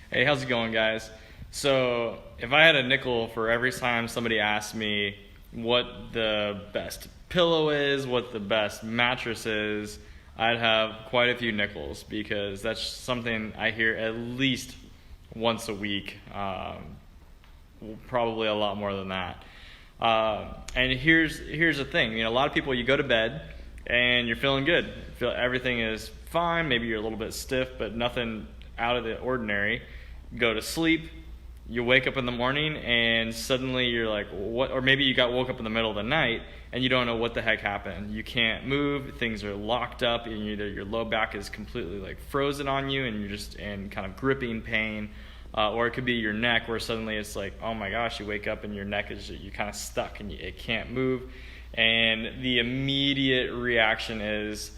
Hey, how's it going, guys? So, if I had a nickel for every time somebody asked me what the best pillow is, what the best mattress is, I'd have quite a few nickels because that's something I hear at least once a week, probably a lot more than that. And here's the thing, a lot of people, you go to bed and you're feeling good, feel everything is fine, maybe you're a little bit stiff, but nothing out of the ordinary. Go to sleep, you wake up in the morning and suddenly you're like, what? Or maybe you woke up in the middle of the night and you don't know what the heck happened. You can't move, things are locked up, and either your low back is completely like frozen on you and you're just in kind of gripping pain, or it could be your neck where suddenly it's like, oh my gosh, you wake up and your neck is, you're kind of stuck and it can't move. And the immediate reaction is,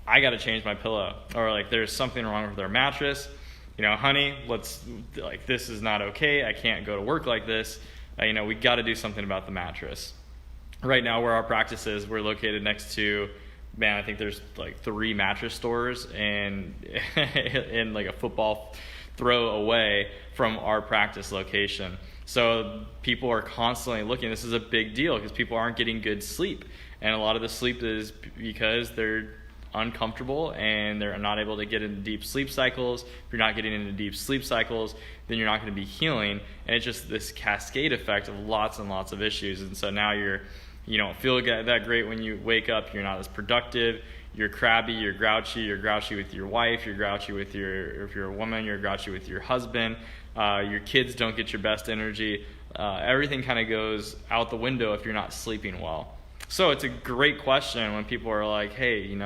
I got to change my pillow, or like there's something wrong with our mattress. Honey, this is not okay. I can't go to work like this. We got to do something about the mattress. Right now, where our practice is, we're located next to, I think there's like 3 mattress stores and in like a football throw away from our practice location. So people are constantly looking. This is a big deal because people aren't getting good sleep. And a lot of the sleep is because they're uncomfortable and they're not able to get into deep sleep cycles. If you're not getting into deep sleep cycles, then you're not going to be healing, and it's just this cascade effect of lots and lots of issues. And so now you don't feel that great when you wake up, you're not as productive, you're crabby, you're grouchy with your wife, you're grouchy with if you're a woman, you're grouchy with your husband, your kids don't get your best energy, everything kind of goes out the window if you're not sleeping well. So it's a great question when people are like, hey,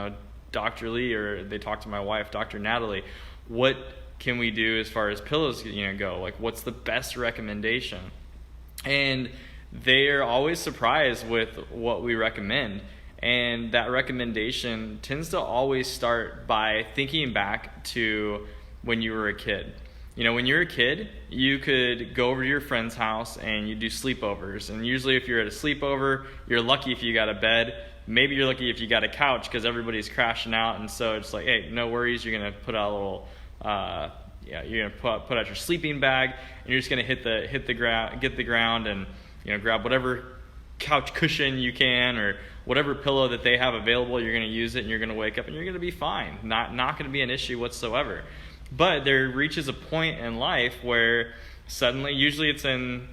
Dr. Lee, or they talk to my wife, Dr. Natalie, what can we do as far as pillows go? Like, what's the best recommendation? And they're always surprised with what we recommend. And that recommendation tends to always start by thinking back to when you were a kid. When you're a kid, you could go over to your friend's house and you do sleepovers. And usually if you're at a sleepover, you're lucky if you got a bed. Maybe you're lucky if you got a couch because everybody's crashing out, and so it's like, hey, no worries. You're gonna put out a little, you're gonna put out your sleeping bag, and you're just gonna hit the ground, get the ground, and grab whatever couch cushion you can or whatever pillow that they have available. You're gonna use it, and you're gonna wake up, and you're gonna be fine. Not gonna be an issue whatsoever. But there reaches a point in life where suddenly, usually it's in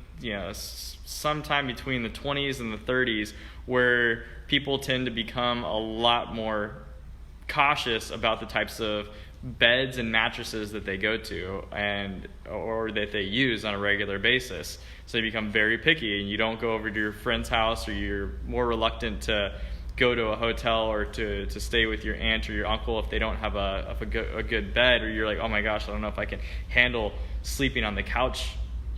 sometime between the 20s and the 30s, where people tend to become a lot more cautious about the types of beds and mattresses that they go to or that they use on a regular basis. So you become very picky, and you don't go over to your friend's house, or you're more reluctant to go to a hotel or to stay with your aunt or your uncle if they don't have a good bed, or you're like, oh my gosh, I don't know if I can handle sleeping on the couch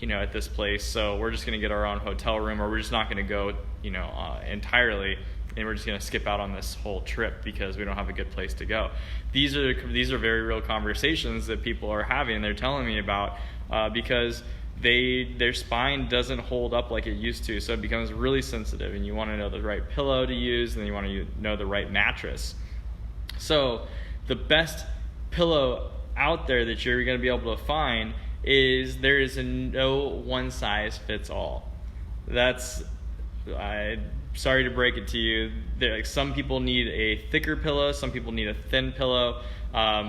at this place, so we're just going to get our own hotel room, or we're just not going to go entirely, and we're just going to skip out on this whole trip because we don't have a good place to go. These are very real conversations that people are having. They're telling me about because their spine doesn't hold up like it used to, so it becomes really sensitive, and you want to know the right pillow to use, and then you want to know the right mattress. So the best pillow out there that you're going to be able to find is there is no one size fits all. Sorry to break it to you. Some people need a thicker pillow. Some people need a thin pillow.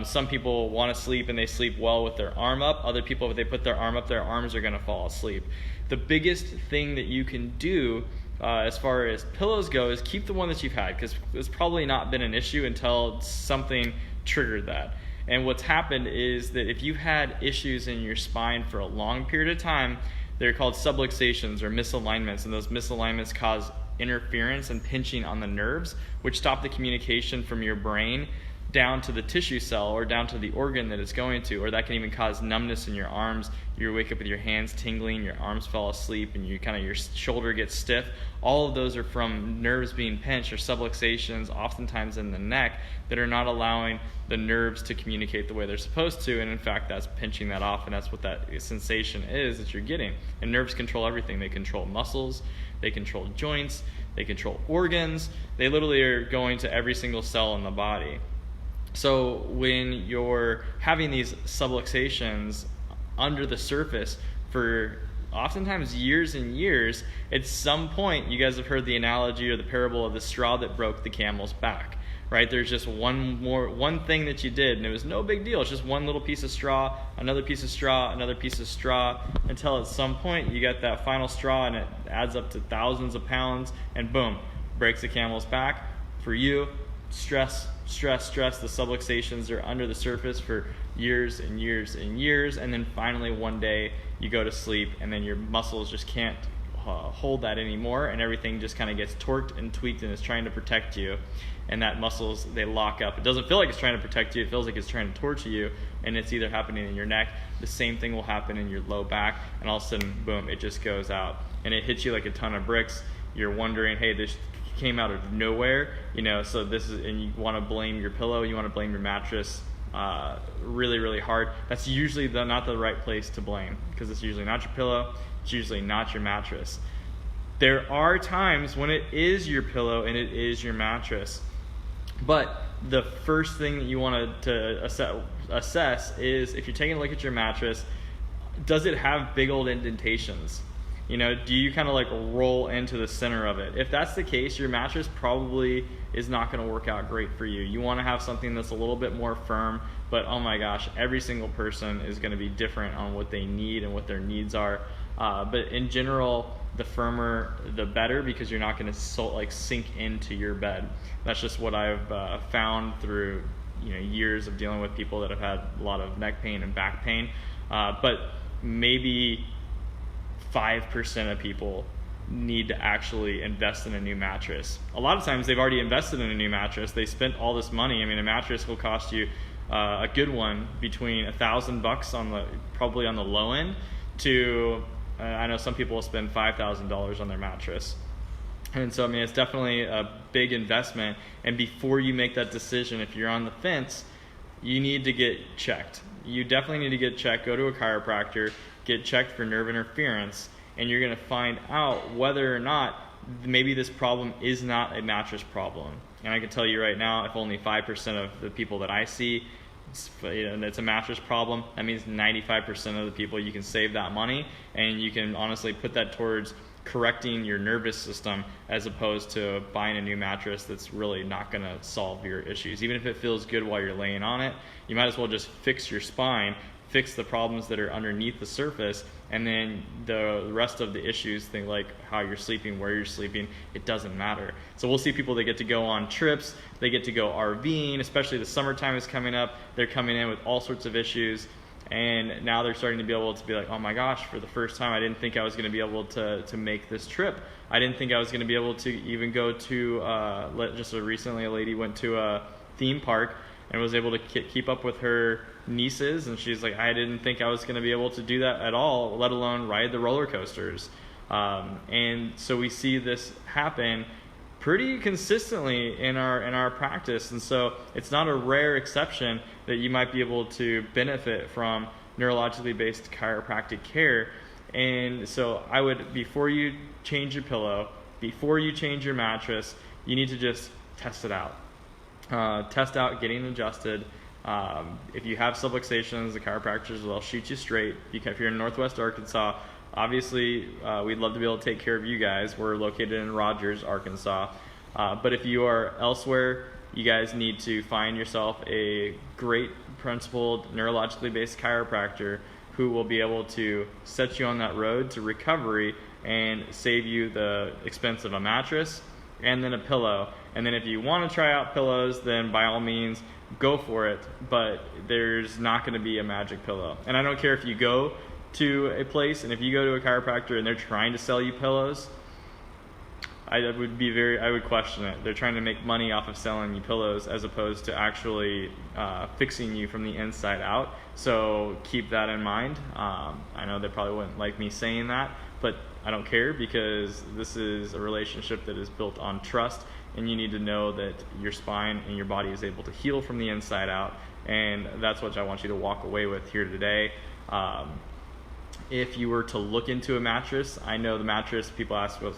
Some people want to sleep and they sleep well with their arm up. Other people, if they put their arm up, their arms are going to fall asleep. The biggest thing that you can do as far as pillows go is keep the one that you've had, because it's probably not been an issue until something triggered that. And what's happened is that if you've had issues in your spine for a long period of time, they're called subluxations or misalignments, and those misalignments cause interference and pinching on the nerves, which stop the communication from your brain down to the tissue cell or down to the organ that it's going to, or that can even cause numbness in your arms. You wake up with your hands tingling, your arms fall asleep, and your shoulder gets stiff. All of those are from nerves being pinched or subluxations, oftentimes in the neck, that are not allowing the nerves to communicate the way they're supposed to, and in fact that's pinching that off, and that's what that sensation is that you're getting. And nerves control everything. They control muscles, they control joints, they control organs. They literally are going to every single cell in the body. So when you're having these subluxations under the surface for oftentimes years and years. At some point, you guys have heard the analogy or the parable of the straw that broke the camel's back, right? There's just one thing that you did, and it was no big deal. It's just one little piece of straw, another piece of straw, another piece of straw, until at some point you get that final straw and it adds up to thousands of pounds, and boom, breaks the camel's back. For you, stress, the subluxations are under the surface for years and years and years, and then finally one day you go to sleep and then your muscles just can't hold that anymore, and everything just kind of gets torqued and tweaked and is trying to protect you, and that muscles, they lock up. It doesn't feel like it's trying to protect you, it feels like it's trying to torture you, and it's either happening in your neck. The same thing will happen in your low back, and all of a sudden, boom, it just goes out and it hits you like a ton of bricks. You're wondering, hey, this came out of nowhere, so this is, and you want to blame your pillow, you want to blame your mattress really, really hard. That's usually not the right place to blame, because it's usually not your pillow, it's usually not your mattress. There are times when it is your pillow and it is your mattress, but the first thing that you want to assess is, if you're taking a look at your mattress, does it have big old indentations? Do you kind of like roll into the center of it? If that's the case, your mattress probably is not going to work out great for you. You want to have something that's a little bit more firm, but oh my gosh, every single person is going to be different on what they need and what their needs are. But in general, the firmer, the better, because you're not going to sink into your bed. That's just what I've found through years of dealing with people that have had a lot of neck pain and back pain. But maybe 5% of people need to actually invest in a new mattress. A lot of times they've already invested in a new mattress. They spent all this money. I mean, a mattress will cost you a good one between $1,000 probably on the low end to I know some people will spend $5,000 on their mattress. And so, I mean, it's definitely a big investment. And before you make that decision, if you're on the fence, you need to get checked. You definitely need to get checked. Go to a chiropractor, get checked for nerve interference, and you're going to find out whether or not maybe this problem is not a mattress problem. And I can tell you right now, if only 5% of the people that I see, it's a mattress problem, that means 95% of the people, you can save that money, and you can honestly put that towards correcting your nervous system, as opposed to buying a new mattress that's really not going to solve your issues. Even if it feels good while you're laying on it, you might as well just fix your spine, fix the problems that are underneath the surface, and then the rest of the issues, things like how you're sleeping, where you're sleeping, it doesn't matter. So we'll see people that get to go on trips, they get to go RVing, especially the summertime is coming up, they're coming in with all sorts of issues, and now they're starting to be able to be like, oh my gosh, for the first time I didn't think I was going to be able to make this trip. I didn't think I was going to be able to even go to, recently a lady went to a theme park and was able to keep up with her nieces, and she's like, I didn't think I was going to be able to do that at all, let alone ride the roller coasters. And so we see this happen pretty consistently in our practice, and so it's not a rare exception that you might be able to benefit from neurologically based chiropractic care. And so I would, before you change your pillow, before you change your mattress, you need to just test it out. Test out getting adjusted. If you have subluxations, the chiropractors will shoot you straight. If you're in Northwest Arkansas, obviously we'd love to be able to take care of you guys. We're located in Rogers, Arkansas. But if you are elsewhere, you guys need to find yourself a great principled, neurologically based chiropractor who will be able to set you on that road to recovery and save you the expense of a mattress and then a pillow. And then if you want to try out pillows, then by all means, go for it. But there's not going to be a magic pillow. And I don't care if you go to a place and if you go to a chiropractor and they're trying to sell you pillows, I would question it. They're trying to make money off of selling you pillows as opposed to actually fixing you from the inside out. So keep that in mind. I know they probably wouldn't like me saying that, but I don't care, because this is a relationship that is built on trust, and you need to know that your spine and your body is able to heal from the inside out, and that's what I want you to walk away with here today. If you were to look into a mattress, I know the mattress, people ask, what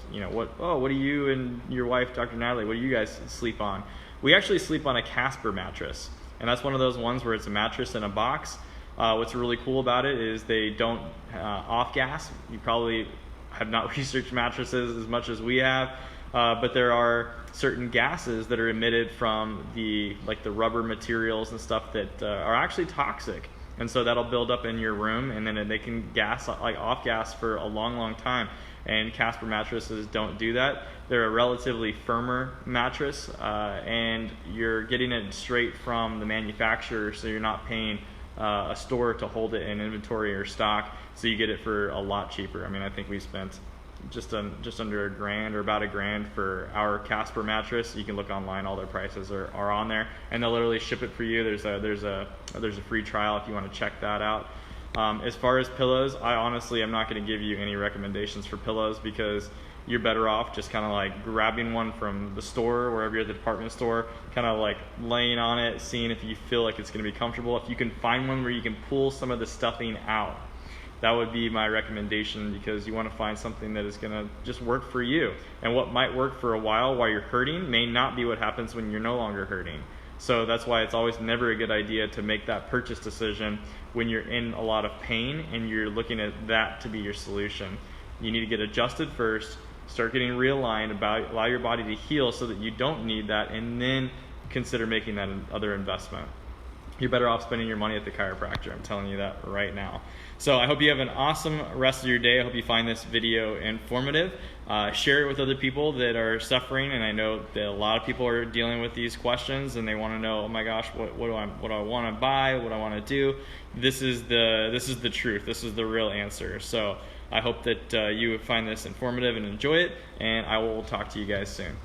do you and your wife, Dr. Natalie, what do you guys sleep on? We actually sleep on a Casper mattress, and that's one of those ones where it's a mattress in a box. What's really cool about it is they don't off gas. You probably have not researched mattresses as much as we have, but there are certain gases that are emitted from the rubber materials and stuff that are actually toxic, and so that'll build up in your room, and then they can off gas for a long time. And Casper mattresses don't do that. They're a relatively firmer mattress, and you're getting it straight from the manufacturer, so you're not paying a store to hold it in inventory or stock, so you get it for a lot cheaper. I mean, I think we spent just under $1,000 or about $1,000 for our Casper mattress. You can look online; all their prices are on there, and they'll literally ship it for you. There's a free trial if you want to check that out. As far as pillows, I honestly am not going to give you any recommendations for pillows, because you're better off just kind of like grabbing one from the store, wherever you're at the department store, kind of like laying on it, seeing if you feel like it's going to be comfortable. If you can find one where you can pull some of the stuffing out, that would be my recommendation, because you want to find something that is going to just work for you. And what might work for a while you're hurting may not be what happens when you're no longer hurting. So that's why it's always never a good idea to make that purchase decision when you're in a lot of pain and you're looking at that to be your solution. You need to get adjusted first, start getting realigned, allow your body to heal so that you don't need that, and then consider making that other investment. You're better off spending your money at the chiropractor. I'm telling you that right now. So I hope you have an awesome rest of your day. I hope you find this video informative. Share it with other people that are suffering, and I know that a lot of people are dealing with these questions, and they want to know, oh my gosh, what do I want to buy? What do I want to do? This is the truth. This is the real answer. So I hope that you find this informative and enjoy it, and I will talk to you guys soon.